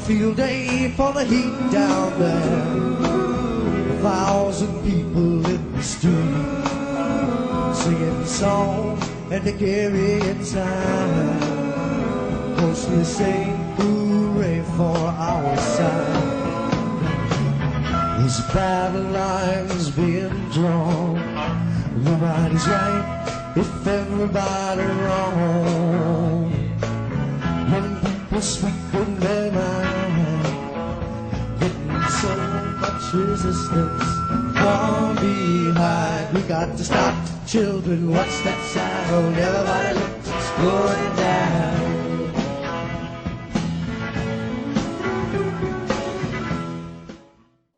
field day for the heat down there. 1,000 people in the street singing songs and the carrying sign, mostly saying hooray for our side. There's battle lines being drawn. Nobody's right if everybody wrong. Young people speak in their mind, getting so much resistance from behind. We got to stop the children. What's that sound? Everybody look, it's going down.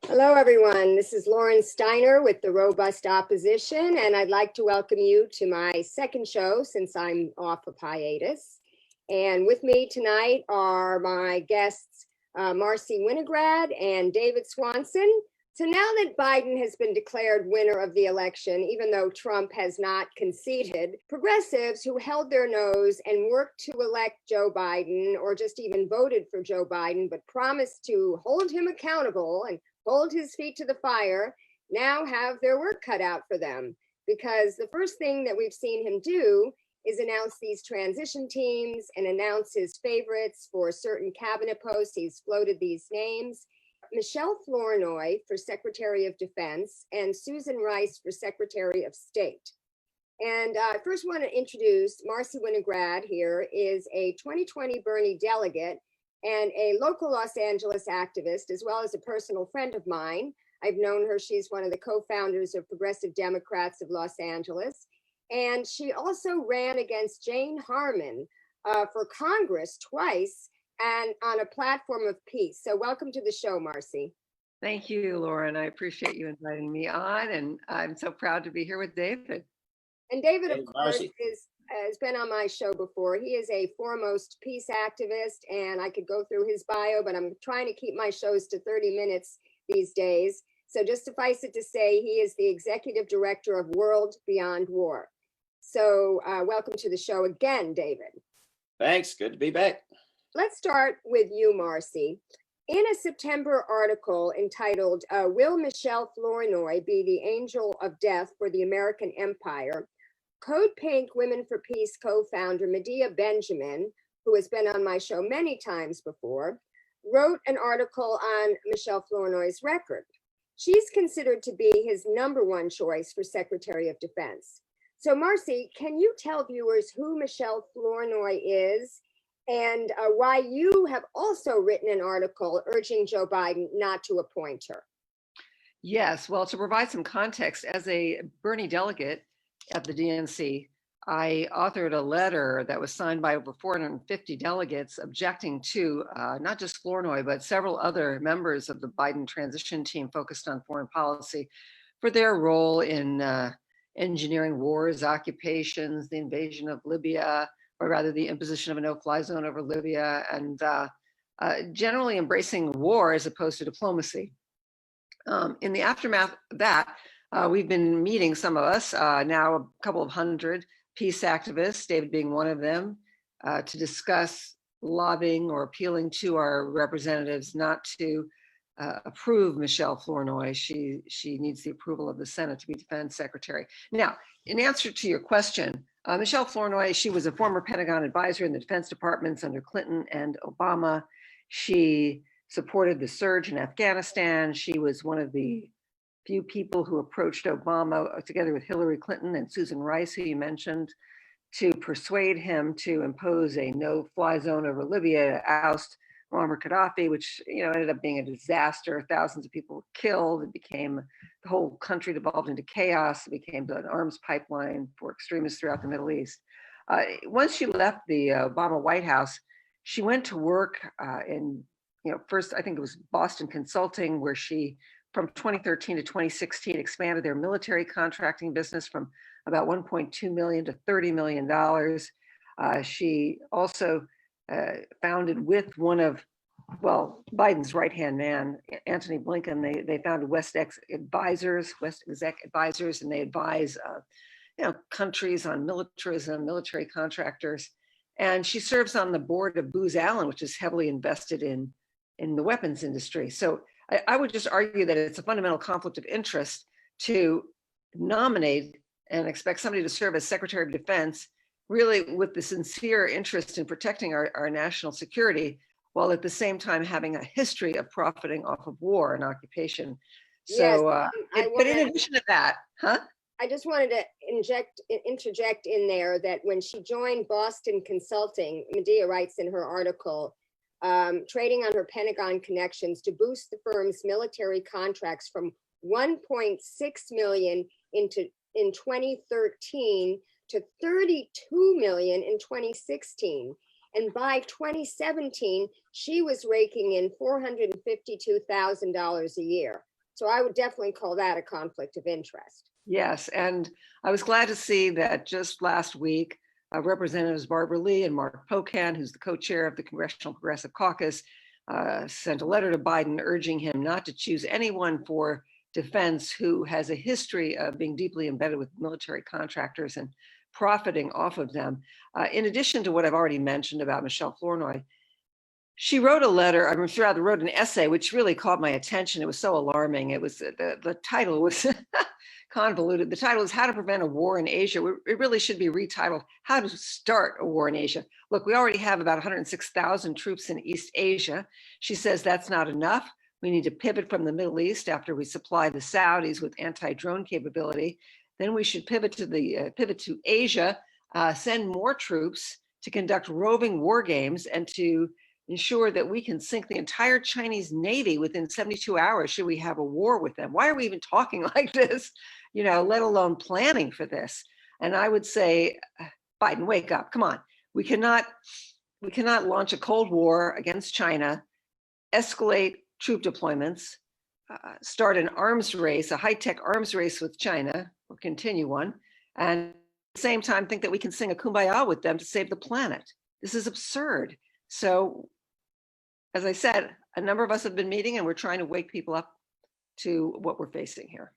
Hello, everyone. This is Lauren Steiner with the Robust Opposition, and I'd like to welcome you to my second show since I'm off of hiatus. And with me tonight are my guests, Marcy Winograd and David Swanson. So now that Biden has been declared winner of the election, even though Trump has not conceded, progressives who held their nose and worked to elect Joe Biden, or just even voted for Joe Biden, but promised to hold him accountable and hold his feet to the fire, now have their work cut out for them. Because the first thing that we've seen him do is announce these transition teams and announce his favorites for certain cabinet posts. He's floated these names: Michelle Flournoy for Secretary of Defense and Susan Rice for Secretary of State. And I first want to introduce Marcy Winograd. Here is a 2020 Bernie delegate and a local Los Angeles activist, as well as a personal friend of mine. I've known her. She's one of the co-founders of Progressive Democrats of Los Angeles. And she also ran against Jane Harman for Congress twice and on a platform of peace. So welcome to the show, Marcy. Thank you, Lauren. I appreciate you inviting me on, and I'm so proud to be here with David. And David, of course, has been on my show before. He is a foremost peace activist, and I could go through his bio, but I'm trying to keep my shows to 30 minutes these days. So just suffice it to say, he is the executive director of World Beyond War. So welcome to the show again, David. Thanks, good to be back. Let's start with you, Marcy. In a September article entitled, Will Michelle Flournoy be the angel of death for the American Empire? Code Pink Women for Peace co-founder Medea Benjamin, who has been on my show many times before, wrote an article on Michelle Flournoy's record. She's considered to be his #1 choice for Secretary of Defense. So Marcy, can you tell viewers who Michelle Flournoy is and why you have also written an article urging Joe Biden not to appoint her? Yes, well, to provide some context, as a Bernie delegate at the DNC, I authored a letter that was signed by over 450 delegates objecting to not just Flournoy, but several other members of the Biden transition team focused on foreign policy for their role in engineering wars, occupations, the invasion of Libya, or rather the imposition of a no-fly zone over Libya, and generally embracing war as opposed to diplomacy. In the aftermath of that, we've been meeting, some of us, now a couple of hundred peace activists, David being one of them, to discuss lobbying or appealing to our representatives not to approve Michelle Flournoy. She needs the approval of the Senate to be defense secretary. Now, in answer to your question, Michelle Flournoy, she was a former Pentagon advisor in the defense departments under Clinton and Obama. She supported the surge in Afghanistan. She was one of the few people who approached Obama together with Hillary Clinton and Susan Rice, who you mentioned, to persuade him to impose a no-fly zone over Libya, to oust Muammar Gaddafi, which ended up being a disaster. Thousands of people were killed. It became, the whole country devolved into chaos. It became an arms pipeline for extremists throughout the Middle East. Once she left the Obama White House, she went to work in, first I think it was Boston Consulting, where she, from 2013 to 2016, expanded their military contracting business from about $1.2 million to $30 million. She also founded with one of, Biden's right-hand man, Antony Blinken. They founded West Exec Advisors, and they advise countries on militarism, military contractors. And she serves on the board of Booz Allen, which is heavily invested in in the weapons industry. So I would just argue that it's a fundamental conflict of interest to nominate and expect somebody to serve as Secretary of Defense, really with the sincere interest in protecting our national security, while at the same time having a history of profiting off of war and occupation. Yes, So, but in addition to that, I just wanted to interject in there that when she joined Boston Consulting, Medea writes in her article, trading on her Pentagon connections to boost the firm's military contracts from 1.6 million in 2013 to 32 million in 2016. And by 2017, she was raking in $452,000 a year. So I would definitely call that a conflict of interest. Yes, and I was glad to see that just last week, Representatives Barbara Lee and Mark Pocan, who's the co-chair of the Congressional Progressive Caucus, sent a letter to Biden urging him not to choose anyone for defense who has a history of being deeply embedded with military contractors and profiting off of them. In addition to what I've already mentioned about Michelle Flournoy, she wrote a letter, wrote an essay, which really caught my attention. It was so alarming. It was the title was convoluted. The title is How to Prevent a War in Asia. It really should be retitled How to Start a War in Asia. Look, we already have about 106,000 troops in East Asia. She says that's not enough. We need to pivot from the Middle East after we supply the Saudis with anti-drone capability. Then we should pivot to Asia, send more troops to conduct roving war games and to ensure that we can sink the entire Chinese Navy within 72 hours should we have a war with them. Why are we even talking like this, let alone planning for this? And I would say, Biden, wake up, come on. We cannot launch a Cold War against China, escalate troop deployments, start an arms race, a high-tech arms race with China, or continue one, and at the same time think that we can sing a kumbaya with them to save the planet. This is absurd. So, as I said, a number of us have been meeting and we're trying to wake people up to what we're facing here.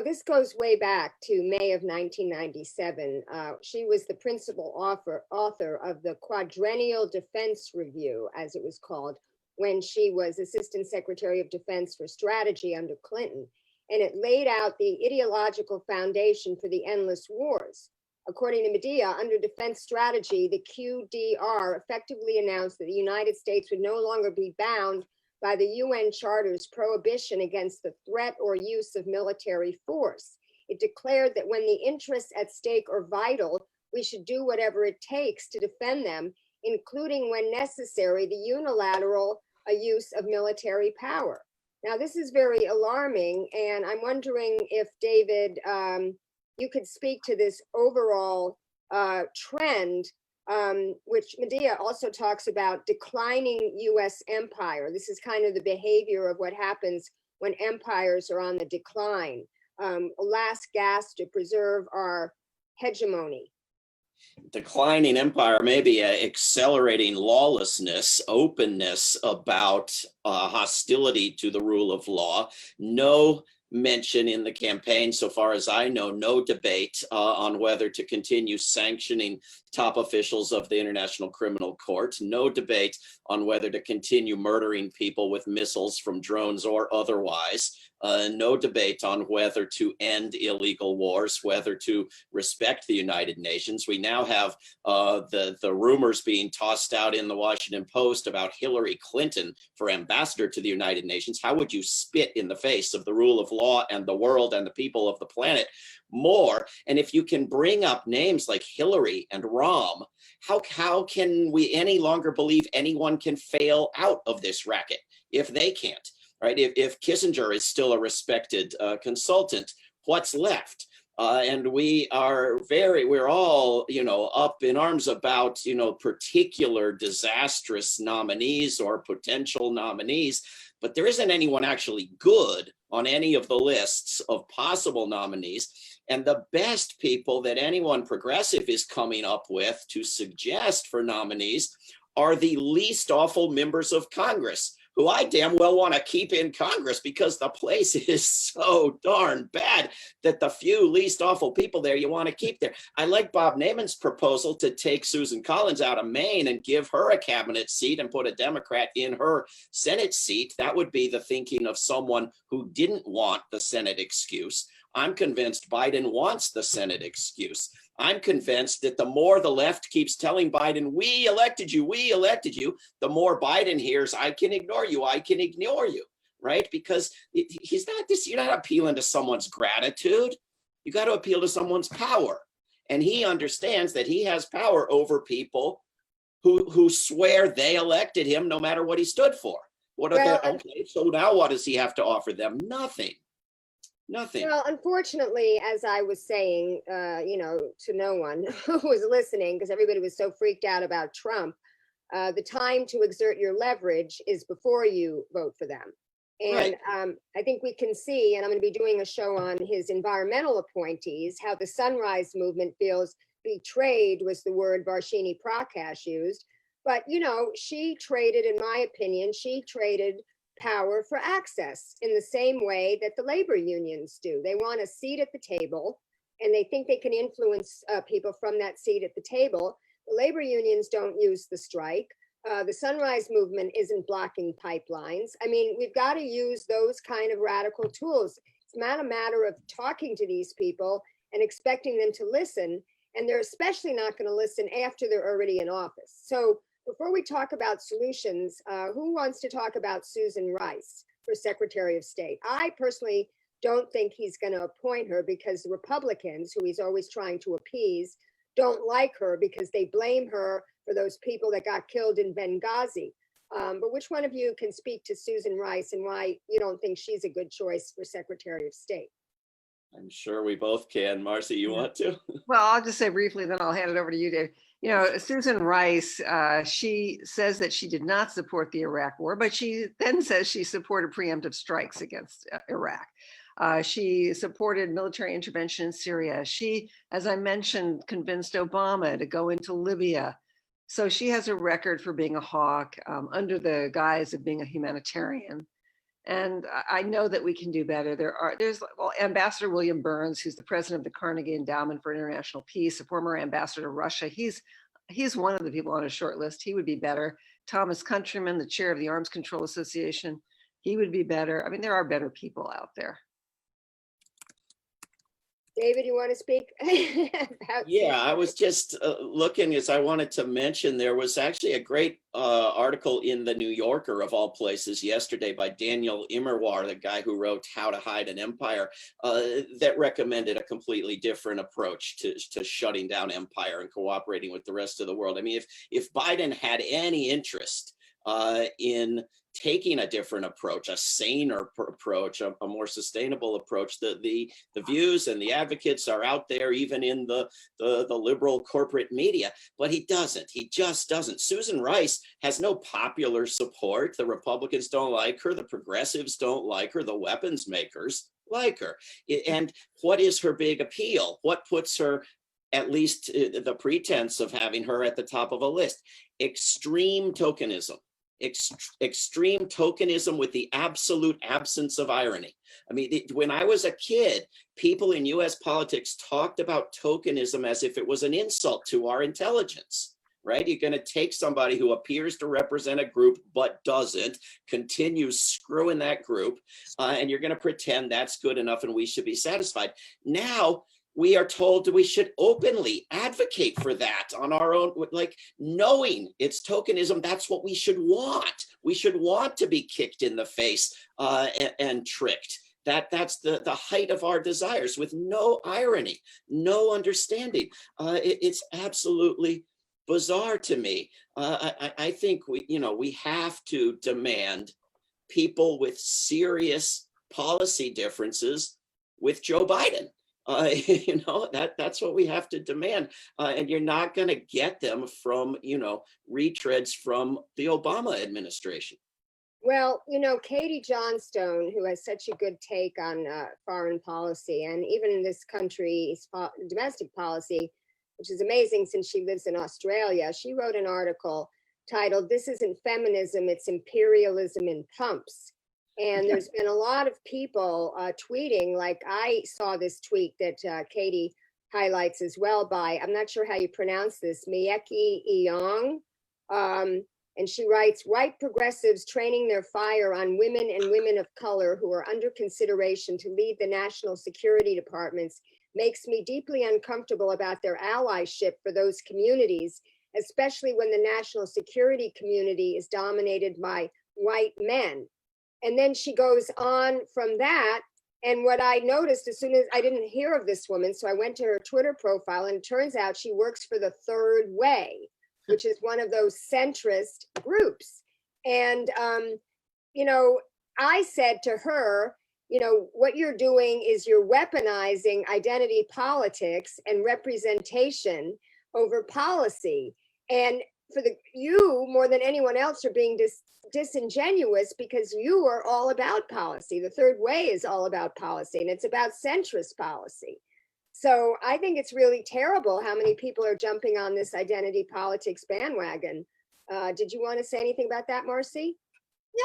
This goes way back to May of 1997. She was the principal author of the Quadrennial Defense Review, as it was called, when she was Assistant Secretary of Defense for Strategy under Clinton. And it laid out the ideological foundation for the endless wars. According to Medea, under defense strategy, the QDR effectively announced that the United States would no longer be bound by the UN Charter's prohibition against the threat or use of military force. It declared that when the interests at stake are vital, we should do whatever it takes to defend them, including when necessary, the unilateral use of military power. Now, this is very alarming, and I'm wondering if, David, you could speak to this overall trend, which Medea also talks about declining US empire. This is kind of the behavior of what happens when empires are on the decline. Last gasp to preserve our hegemony. Declining empire, maybe accelerating lawlessness, openness about hostility to the rule of law. No mention in the campaign, so far as I know, no debate on whether to continue sanctioning top officials of the International Criminal Court, no debate on whether to continue murdering people with missiles from drones or otherwise, no debate on whether to end illegal wars, whether to respect the United Nations. We now have the rumors being tossed out in the Washington Post about Hillary Clinton for ambassador to the United Nations. How would you spit in the face of the rule of law and the world and the people of the planet more? And if you can bring up names like Hillary and Rahm, how can we any longer believe anyone can fail out of this racket if they can't? Right? If Kissinger is still a respected consultant, what's left? And we're all, up in arms about, particular disastrous nominees or potential nominees, but there isn't anyone actually good on any of the lists of possible nominees. And the best people that anyone progressive is coming up with to suggest for nominees are the least awful members of Congress who I damn well want to keep in Congress because the place is so darn bad that the few least awful people there you want to keep there. I like Bob Naiman's proposal to take Susan Collins out of Maine and give her a cabinet seat and put a Democrat in her Senate seat. That would be the thinking of someone who didn't want the Senate excuse. I'm convinced Biden wants the Senate excuse. I'm convinced that the more the left keeps telling Biden, we elected you, the more Biden hears, I can ignore you, right? Because he's not this, you're not appealing to someone's gratitude. You got to appeal to someone's power. And he understands that he has power over people who swear they elected him no matter what he stood for. Okay, so now what does he have to offer them? Nothing. Well, unfortunately, as I was saying, to no one who was listening, because everybody was so freaked out about Trump, the time to exert your leverage is before you vote for them. And right. I think we can see, and I'm going to be doing a show on his environmental appointees, how the Sunrise Movement feels betrayed was the word Varshini Prakash used. But, she traded, in my opinion, power for access in the same way that the labor unions do. They want a seat at the table and they think they can influence people from that seat at the table. The labor unions don't use the strike. The Sunrise Movement isn't blocking pipelines. I mean, we've got to use those kind of radical tools. It's not a matter of talking to these people and expecting them to listen. And they're especially not going to listen after they're already in office. So before we talk about solutions, who wants to talk about Susan Rice for Secretary of State? I personally don't think he's going to appoint her because the Republicans, who he's always trying to appease, don't like her because they blame her for those people that got killed in Benghazi. But which one of you can speak to Susan Rice and why you don't think she's a good choice for Secretary of State? I'm sure we both can. Marcy, you want to? Well, I'll just say briefly, then I'll hand it over to you, Dave. Susan Rice, she says that she did not support the Iraq war, but she then says she supported preemptive strikes against Iraq. She supported military intervention in Syria. She, as I mentioned, convinced Obama to go into Libya. So she has a record for being a hawk under the guise of being a humanitarian. And I know that we can do better. There's Ambassador William Burns, who's the president of the Carnegie Endowment for International Peace, a former ambassador to Russia. He's one of the people on a short list. He would be better. Thomas Countryman, the chair of the Arms Control Association, he would be better. I mean, there are better people out there. David, you want to speak? Yeah, I was just looking as I wanted to mention, there was actually a great article in the New Yorker of all places yesterday by Daniel Immerwahr, the guy who wrote How to Hide an Empire, that recommended a completely different approach to shutting down empire and cooperating with the rest of the world. I mean, if Biden had any interest in taking a different approach, a saner approach, a more sustainable approach, the views and the advocates are out there, even in the liberal corporate media, but he just doesn't. Susan Rice has no popular support. The Republicans don't like her. The progressives don't like her. The weapons makers like her. And what is her big appeal? What puts her, at least the pretense of having her at the top of a list? Extreme tokenism. Extreme tokenism with the absolute absence of irony. I mean, when I was a kid, people in US politics talked about tokenism as if it was an insult to our intelligence, right? You're going to take somebody who appears to represent a group but doesn't, continues screwing that group, and you're going to pretend that's good enough and we should be satisfied. Now, we are told that we should openly advocate for that on our own, like knowing it's tokenism. That's what we should want. We should want to be kicked in the face and tricked. That's the height of our desires, with no irony, no understanding. It's absolutely bizarre to me. I think we have to demand people with serious policy differences with Joe Biden. That's what we have to demand. And you're not going to get them from, retreads from the Obama administration. Well, Katie Johnstone, who has such a good take on foreign policy and even in this country's domestic policy, which is amazing since she lives in Australia, she wrote an article titled, "This Isn't Feminism, It's Imperialism in Pumps." And there's been a lot of people tweeting, like I saw this tweet that Katie highlights as well by, I'm not sure how you pronounce this, Mieki Iyong. And she writes, "White progressives training their fire on women and women of color who are under consideration to lead the national security departments makes me deeply uncomfortable about their allyship for those communities, especially when the national security community is dominated by white men." And then she goes on from that. And what I noticed, as soon as I didn't hear of this woman, so I went to her Twitter profile, and it turns out she works for the Third Way, which is one of those centrist groups. And, you know, I said to her, you know, what you're doing is you're weaponizing identity politics and representation over policy. And for you, more than anyone else, are being disingenuous because you are all about policy. The Third Way is all about policy, and it's about centrist policy. So I think it's really terrible how many people are jumping on this identity politics bandwagon. Did you want to say anything about that, Marcy?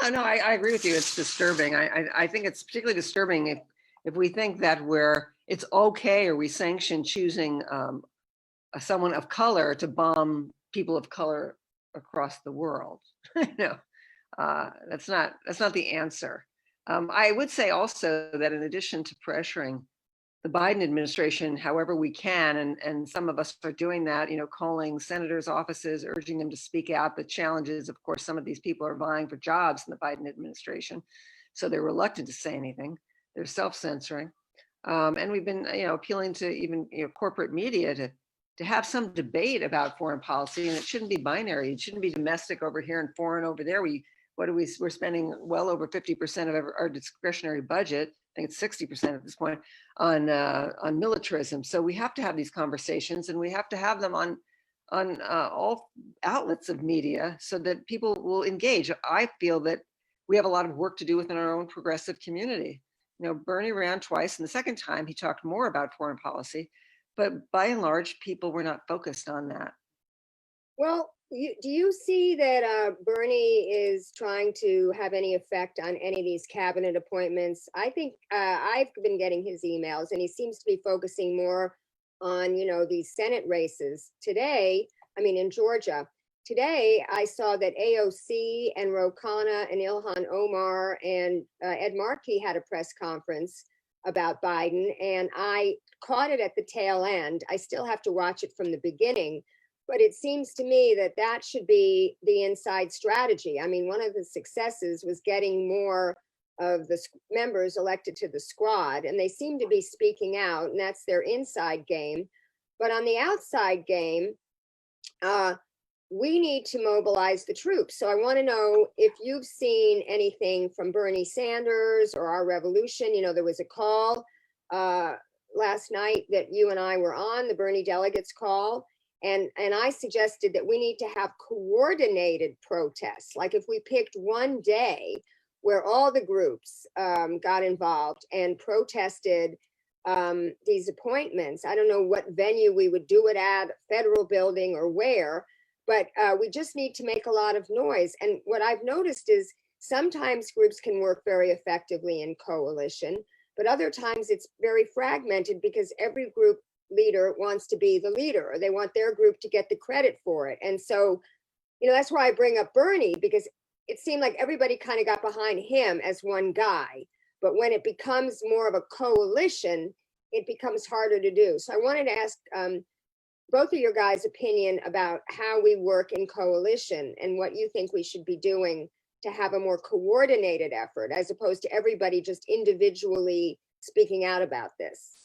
Yeah, no, I agree with you. It's disturbing. I think it's particularly disturbing if we think that it's okay or we sanction choosing someone of color to bomb people of color across the world. No, that's not the answer. I would say also that in addition to pressuring the Biden administration however we can, and some of us are doing that, you know, calling senators' offices, urging them to speak out. The challenge is, of course, some of these people are vying for jobs in the Biden administration, so they're reluctant to say anything. They're self-censoring, and we've been, you know, appealing to even, you know, corporate media to have some debate about foreign policy, and it shouldn't be binary. It shouldn't be domestic over here and foreign over there. We're spending well over 50% of our discretionary budget. I think it's 60% at this point on militarism. So we have to have these conversations, and we have to have them on all outlets of media so that people will engage. I feel that we have a lot of work to do within our own progressive community. You know, Bernie ran twice, and the second time he talked more about foreign policy, but by and large, people were not focused on that. Well, do you see that Bernie is trying to have any effect on any of these cabinet appointments? I think I've been getting his emails, and he seems to be focusing more on, you know, these Senate races. Today, I mean, in Georgia, today I saw that AOC and Ro Khanna and Ilhan Omar and Ed Markey had a press conference about Biden, and I caught it at the tail end. I still have to watch it from the beginning. But it seems to me that that should be the inside strategy. I mean, one of the successes was getting more of the members elected to the squad, and they seem to be speaking out, and that's their inside game. But on the outside game, we need to mobilize the troops. So I want to know if you've seen anything from Bernie Sanders or our revolution. You know, there was a call last night that you and I were on, the Bernie Delegates call. And I suggested that we need to have coordinated protests. Like if we picked one day where all the groups got involved and protested these appointments. I don't know what venue we would do it at, federal building or where, but we just need to make a lot of noise. And what I've noticed is sometimes groups can work very effectively in coalition, but other times it's very fragmented because every group leader wants to be the leader, or they want their group to get the credit for it. And so, you know, that's why I bring up Bernie, because it seemed like everybody kind of got behind him as one guy. But when it becomes more of a coalition, it becomes harder to do. So I wanted to ask both of your guys' opinion about how we work in coalition and what you think we should be doing to have a more coordinated effort, as opposed to everybody just individually speaking out about this.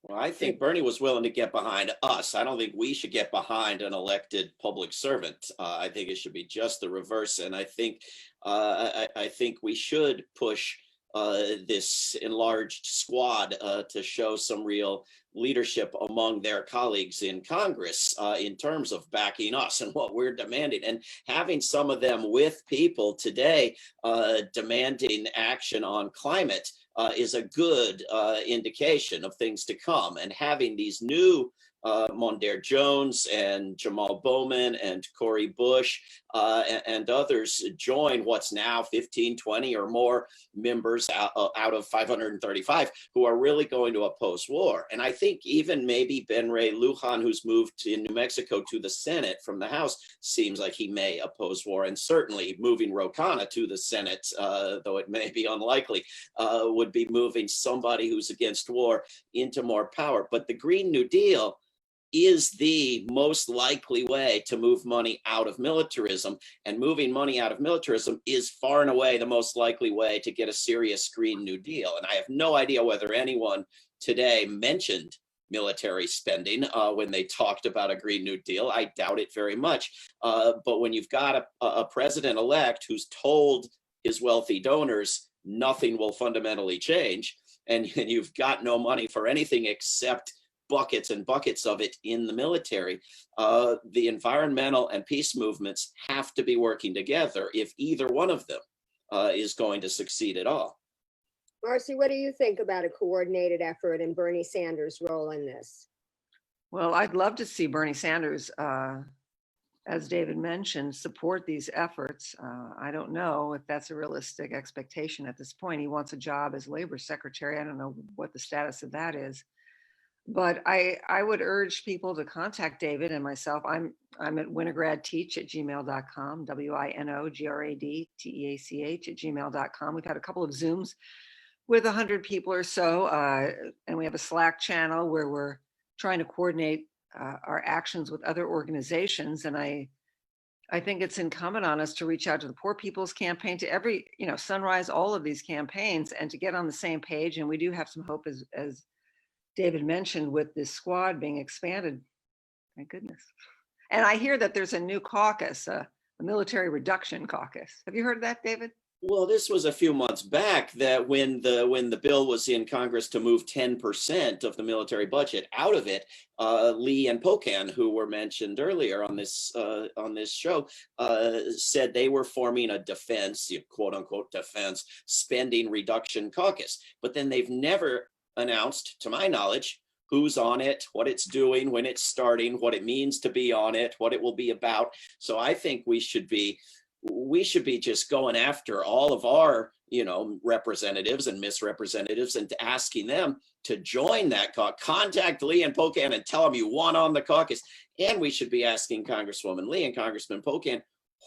Well, I think Bernie was willing to get behind us. I don't think we should get behind an elected public servant. I think it should be just the reverse. And I think we should push this enlarged squad to show some real leadership among their colleagues in Congress in terms of backing us and what we're demanding, and having some of them with people today demanding action on climate is a good indication of things to come. And having these new Mondaire Jones and Jamal Bowman and Cori Bush and others join what's now 15, 20 or more members out of 535 who are really going to oppose war. And I think even maybe Ben Ray Lujan, who's moved in New Mexico to the Senate from the House, seems like he may oppose war. And certainly moving Ro Khanna to the Senate, though it may be unlikely, would be moving somebody who's against war into more power. But the Green New Deal is the most likely way to move money out of militarism, and moving money out of militarism is far and away the most likely way to get a serious Green New Deal. And I have no idea whether anyone today mentioned military spending when they talked about a Green New Deal. I doubt it very much. But when you've got a president-elect who's told his wealthy donors nothing will fundamentally change, and you've got no money for anything except buckets and buckets of it in the military, the environmental and peace movements have to be working together if either one of them is going to succeed at all. Marcy, what do you think about a coordinated effort and Bernie Sanders' role in this? Well, I'd love to see Bernie Sanders, as David mentioned, support these efforts. I don't know if that's a realistic expectation at this point. He wants a job as labor secretary. I don't know what the status of that is. But I would urge people to contact David and myself. I'm at winogradteach@gmail.com, winogradteach@gmail.com. We've had a couple of Zooms with 100 people or so, and we have a Slack channel where we're trying to coordinate our actions with other organizations. And I think it's incumbent on us to reach out to the Poor People's Campaign, to every, Sunrise, all of these campaigns, and to get on the same page. And we do have some hope, as David mentioned, with this squad being expanded. Thank goodness. And I hear that there's a new caucus, a military reduction caucus. Have you heard of that, David? Well, this was a few months back that when the bill was in Congress to move 10% of the military budget out of it, Lee and Pocan, who were mentioned earlier on this show, said they were forming a defense, quote unquote defense spending reduction caucus. But then they've never announced, to my knowledge, who's on it, what it's doing, when it's starting, what it means to be on it, what it will be about. So I think we should be just going after all of our, representatives and misrepresentatives and asking them to join that caucus. Contact Lee and Pocan and tell them you want on the caucus. And we should be asking Congresswoman Lee and Congressman Pocan,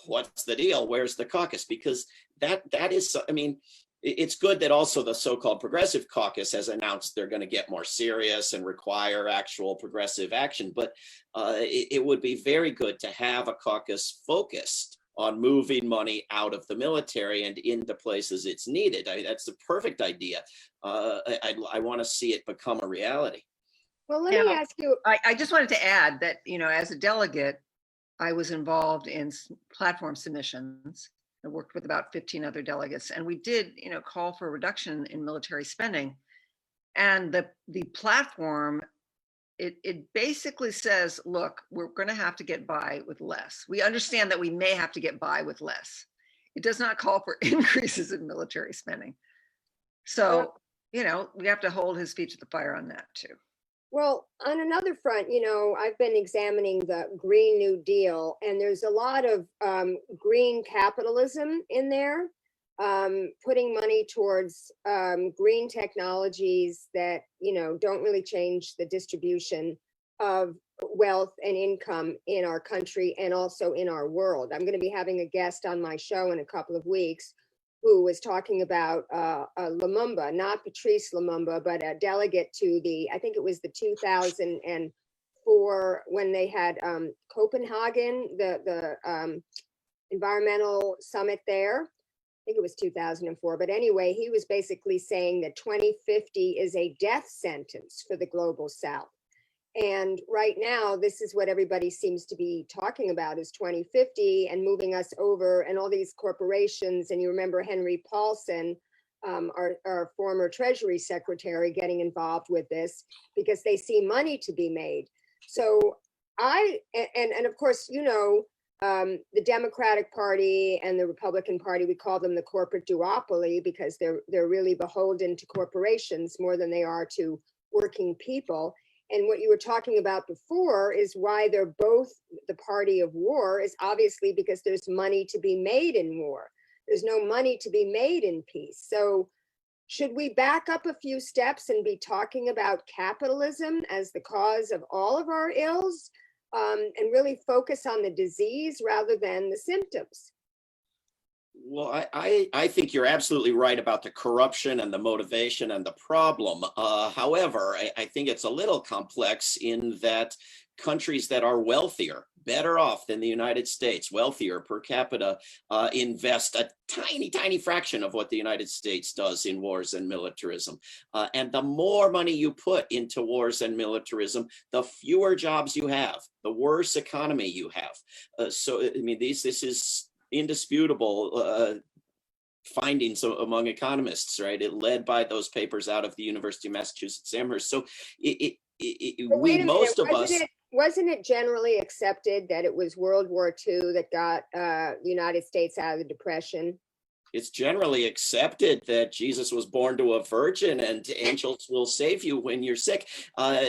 what's the deal? Where's the caucus? Because that is, it's good that also the so-called Progressive Caucus has announced they're going to get more serious and require actual progressive action. But it would be very good to have a caucus focused on moving money out of the military and into places it's needed. That's the perfect idea. I want to see it become a reality. Well, let me ask you. I just wanted to add that, as a delegate, I was involved in platform submissions. I worked with about 15 other delegates, and we did, call for a reduction in military spending. And the platform, it basically says, look, we're going to have to get by with less. We understand that we may have to get by with less. It does not call for increases in military spending. So, we have to hold his feet to the fire on that too. Well, on another front, I've been examining the Green New Deal, and there's a lot of green capitalism in there, putting money towards green technologies that, don't really change the distribution of wealth and income in our country and also in our world. I'm going to be having a guest on my show in a couple of weeks who was talking about Lumumba, not Patrice Lumumba, but a delegate to I think it was the 2004, when they had Copenhagen, the environmental summit there. I think it was 2004. But anyway, he was basically saying that 2050 is a death sentence for the global South. And right now, this is what everybody seems to be talking about, is 2050 and moving us over, and all these corporations. And you remember Henry Paulson, our former Treasury Secretary, getting involved with this because they see money to be made. So and of course, the Democratic Party and the Republican Party, we call them the corporate duopoly because they're really beholden to corporations more than they are to working people. And what you were talking about before is why they're both the party of war is obviously because there's money to be made in war. There's no money to be made in peace. So should we back up a few steps and be talking about capitalism as the cause of all of our ills, and really focus on the disease rather than the symptoms? Well, I think you're absolutely right about the corruption and the motivation and the problem. However, I think it's a little complex in that countries that are wealthier, better off than the United States, wealthier per capita, invest a tiny, tiny fraction of what the United States does in wars and militarism. And the more money you put into wars and militarism, the fewer jobs you have, the worse economy you have. So, I mean, this is indisputable findings among economists, right? It led by those papers out of the University of Massachusetts Amherst. So wasn't it generally accepted that it was World War II that got the United States out of the Depression? It's generally accepted that Jesus was born to a virgin and angels will save you when you're sick.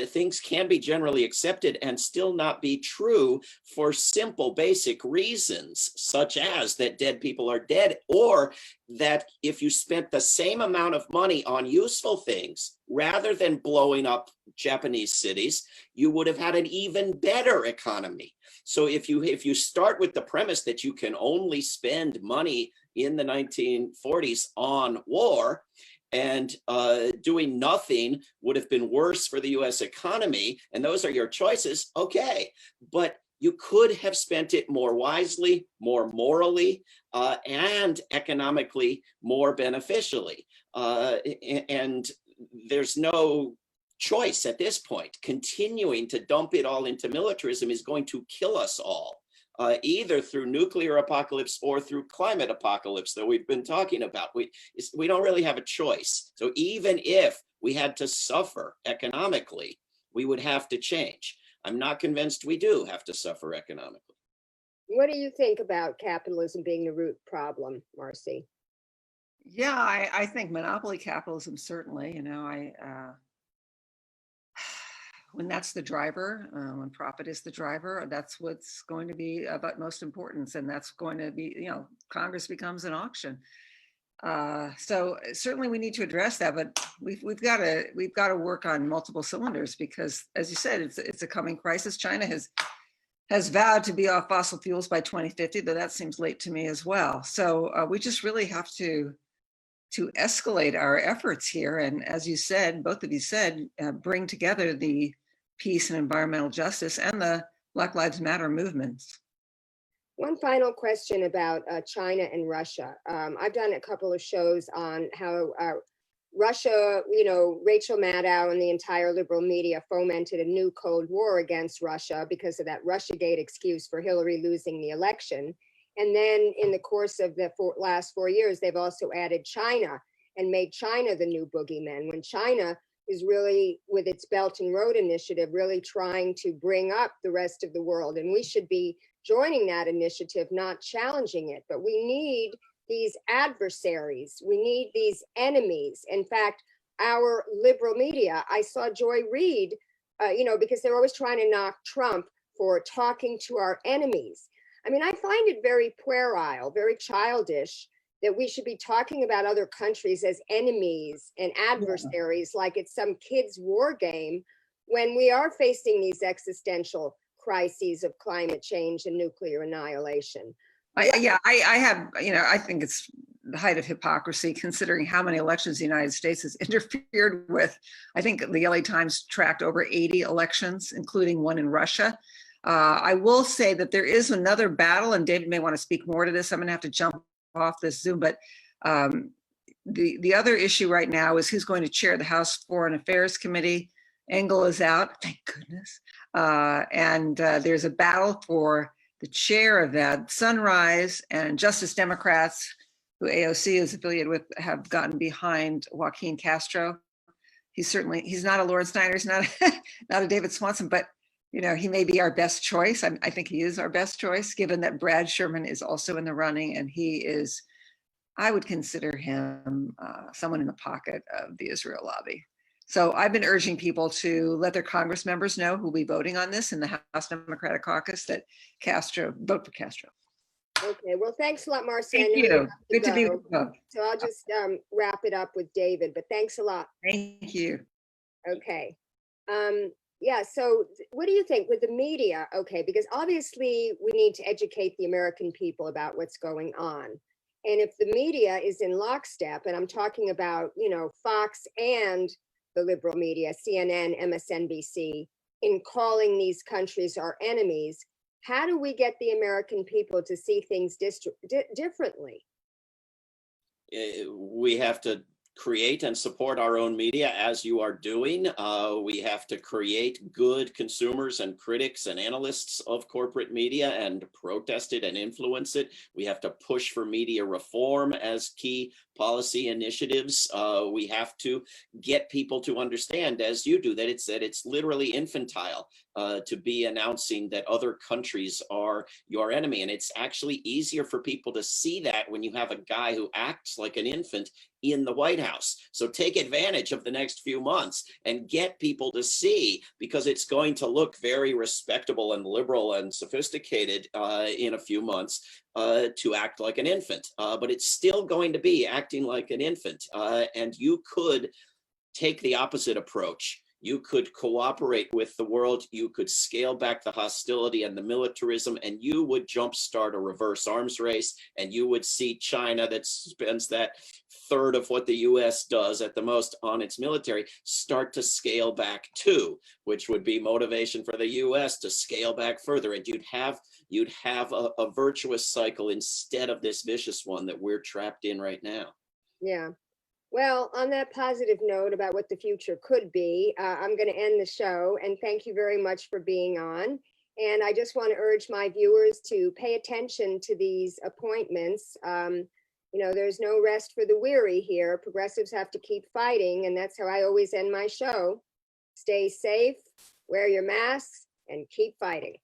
Things can be generally accepted and still not be true for simple, basic reasons, such as that dead people are dead, or that if you spent the same amount of money on useful things rather than blowing up Japanese cities, you would have had an even better economy. So if you start with the premise that you can only spend money in the 1940s on war, and doing nothing would have been worse for the US economy, and those are your choices, okay. But you could have spent it more wisely, more morally, and economically more beneficially. And there's no choice at this point. Continuing to dump it all into militarism is going to kill us all. Either through nuclear apocalypse or through climate apocalypse that we've been talking about. We don't really have a choice. So even if we had to suffer economically, we would have to change. I'm not convinced we do have to suffer economically. What do you think about capitalism being the root problem, Marcy? Yeah, I think monopoly capitalism, certainly, when that's the driver, when profit is the driver, that's what's going to be of utmost importance. And that's going to be, Congress becomes an auction. So certainly we need to address that, but we've got to work on multiple cylinders because, as you said, it's a coming crisis. China has vowed to be off fossil fuels by 2050, though that seems late to me as well. So we just really have to escalate our efforts here. And as you said, both of you said, bring together the peace and environmental justice and the Black Lives Matter movements. One final question about China and Russia. I've done a couple of shows on how Russia, Rachel Maddow and the entire liberal media fomented a new Cold War against Russia because of that Russiagate excuse for Hillary losing the election. And then in the course of the last 4 years, they've also added China and made China the new boogeyman, when China is really, with its Belt and Road Initiative, really trying to bring up the rest of the world. And we should be joining that initiative, not challenging it. But we need these adversaries. We need these enemies. In fact, our liberal media, I saw Joy Reid, because they're always trying to knock Trump for talking to our enemies. I mean, I find it very puerile, very childish that we should be talking about other countries as enemies and adversaries like it's some kid's war game when we are facing these existential crises of climate change and nuclear annihilation. I think it's the height of hypocrisy considering how many elections the United States has interfered with. I think the LA Times tracked over 80 elections, including one in Russia. I will say that there is another battle, and David may want to speak more to this. I'm going to have to jump off this Zoom, but the other issue right now is who's going to chair the House Foreign Affairs Committee. Engel is out, thank goodness. And there's a battle for the chair of that. Sunrise and Justice Democrats, who AOC is affiliated with, have gotten behind Joaquin Castro. He's not a Lawrence Steiner, he's not a David Swanson, but he may be our best choice. I think he is our best choice, given that Brad Sherman is also in the running, and he is, I would consider him someone in the pocket of the Israel lobby. So I've been urging people to let their Congress members know who will be voting on this in the House Democratic Caucus that vote for Castro. Okay, well, thanks a lot, Marcy. Thank I know you. have Good to be go. with you both. So I'll just wrap it up with David, but thanks a lot. Thank you. Okay. Yeah, so what do you think with the media? Okay, because obviously we need to educate the American people about what's going on. And if the media is in lockstep, and I'm talking about, you know, Fox and the liberal media, CNN, MSNBC, in calling these countries our enemies, how do we get the American people to see things differently? We have to create and support our own media as you are doing. We have to create good consumers and critics and analysts of corporate media and protest it and influence it. We have to push for media reform as key policy initiatives. We have to get people to understand, as you do, that it's literally infantile to be announcing that other countries are your enemy. And it's actually easier for people to see that when you have a guy who acts like an infant in the White House. So take advantage of the next few months and get people to see, because it's going to look very respectable and liberal and sophisticated in a few months to act like an infant. But it's still going to be acting like an infant. And you could take the opposite approach. You could cooperate with the world. You could scale back the hostility and the militarism, and you would jumpstart a reverse arms race. And you would see China, that spends that third of what the US does at the most on its military, start to scale back too, which would be motivation for the US to scale back further. And you'd have a virtuous cycle instead of this vicious one that we're trapped in right now. Yeah. Well, on that positive note about what the future could be, I'm going to end the show, and thank you very much for being on. And I just want to urge my viewers to pay attention to these appointments. You know, there's no rest for the weary here. Progressives have to keep fighting, and that's how I always end my show. Stay safe, wear your masks, and keep fighting.